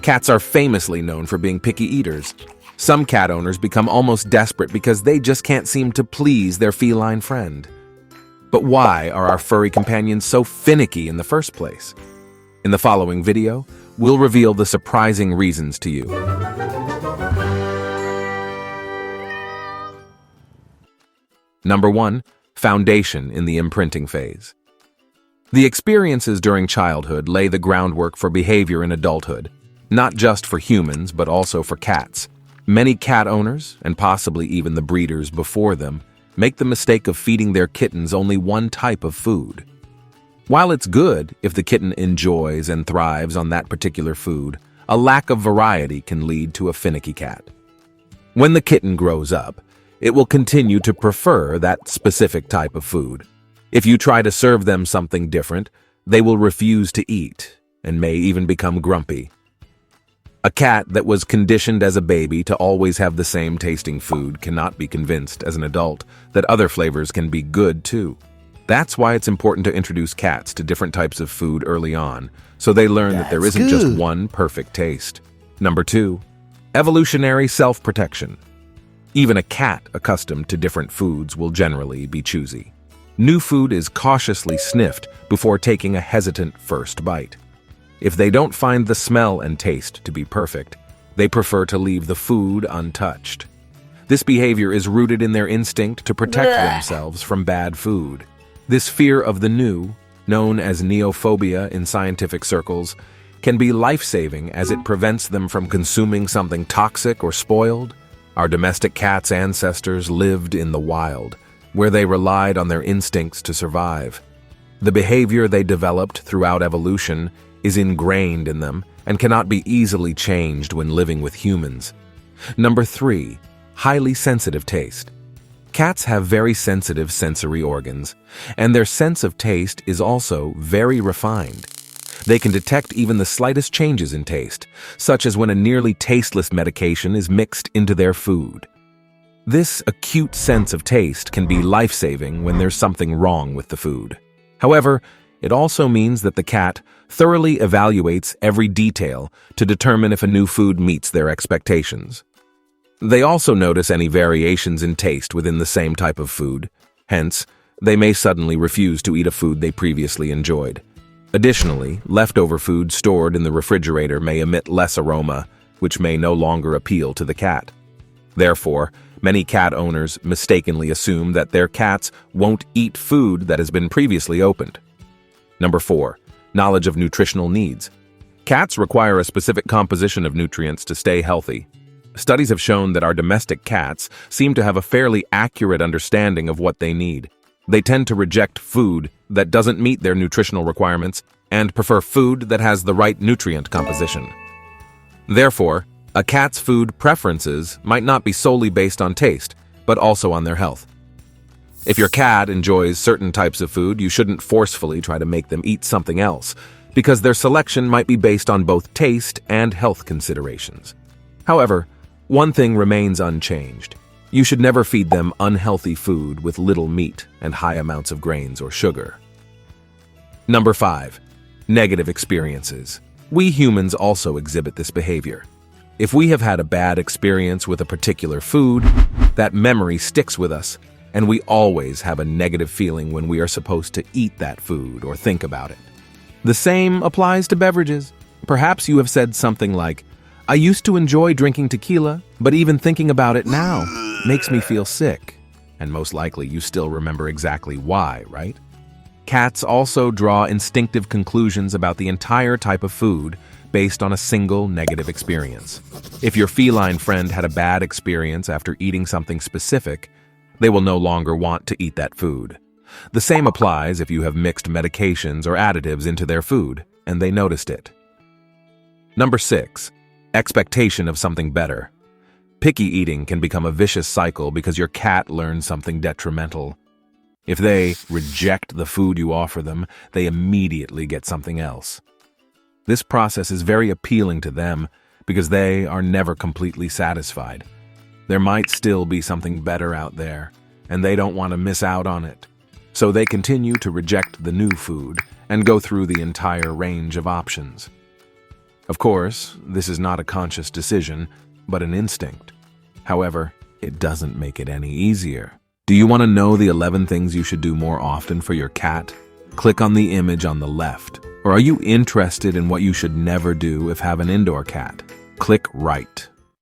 Cats are famously known for being picky eaters. Some cat owners become almost desperate because they just can't seem to please their feline friend. But why are our furry companions so finicky in the first place? In the following video, we'll reveal the surprising reasons to you. Number 1. Foundation in the imprinting phase. The experiences during childhood lay the groundwork for behavior in adulthood, not just for humans but also for cats. Many cat owners, and possibly even the breeders before them, make the mistake of feeding their kittens only one type of food. While it's good if the kitten enjoys and thrives on that particular food, a lack of variety can lead to a finicky cat. When the kitten grows up, it will continue to prefer that specific type of food. If you try to serve them something different, they will refuse to eat and may even become grumpy. A cat that was conditioned as a baby to always have the same tasting food cannot be convinced as an adult that other flavors can be good too. That's why it's important to introduce cats to different types of food early on, so they learn that there isn't just one perfect taste. Number 2. Evolutionary self-protection. Even a cat accustomed to different foods will generally be choosy. New food is cautiously sniffed before taking a hesitant first bite. If they don't find the smell and taste to be perfect, they prefer to leave the food untouched. This behavior is rooted in their instinct to protect themselves from bad food. This fear of the new, known as neophobia in scientific circles, can be life-saving as it prevents them from consuming something toxic or spoiled. Our domestic cats' ancestors lived in the wild, where they relied on their instincts to survive. The behavior they developed throughout evolution is ingrained in them and cannot be easily changed when living with humans. Number 3. Highly sensitive taste. Cats have very sensitive sensory organs, and their sense of taste is also very refined. They can detect even the slightest changes in taste, such as when a nearly tasteless medication is mixed into their food. This acute sense of taste can be life-saving when there's something wrong with the food. However, it also means that the cat thoroughly evaluates every detail to determine if a new food meets their expectations. They also notice any variations in taste within the same type of food. Hence, they may suddenly refuse to eat a food they previously enjoyed. Additionally, leftover food stored in the refrigerator may emit less aroma, which may no longer appeal to the cat. Therefore, many cat owners mistakenly assume that their cats won't eat food that has been previously opened. Number 4. Knowledge of nutritional needs. Cats require a specific composition of nutrients to stay healthy. Studies have shown that our domestic cats seem to have a fairly accurate understanding of what they need. They tend to reject food that doesn't meet their nutritional requirements and prefer food that has the right nutrient composition. Therefore, a cat's food preferences might not be solely based on taste, but also on their health. If your cat enjoys certain types of food, you shouldn't forcefully try to make them eat something else, because their selection might be based on both taste and health considerations. However, one thing remains unchanged. You should never feed them unhealthy food with little meat and high amounts of grains or sugar. Number 5. Negative experiences. We humans also exhibit this behavior. If we have had a bad experience with a particular food, that memory sticks with us, and we always have a negative feeling when we are supposed to eat that food or think about it. The same applies to beverages. Perhaps you have said something like, "I used to enjoy drinking tequila, but even thinking about it now makes me feel sick." And most likely you still remember exactly why, right? Cats also draw instinctive conclusions about the entire type of food based on a single negative experience. If your feline friend had a bad experience after eating something specific, they will no longer want to eat that food. The same applies if you have mixed medications or additives into their food, and they noticed it. Number 6. Expectation of something better. Picky eating can become a vicious cycle because your cat learns something detrimental. If they reject the food you offer them, they immediately get something else. This process is very appealing to them because they are never completely satisfied. There might still be something better out there, and they don't want to miss out on it. So they continue to reject the new food and go through the entire range of options. Of course, this is not a conscious decision, but an instinct. However, it doesn't make it any easier. Do you want to know the 11 things you should do more often for your cat? Click on the image on the left. Or are you interested in what you should never do if have an indoor cat? Click right.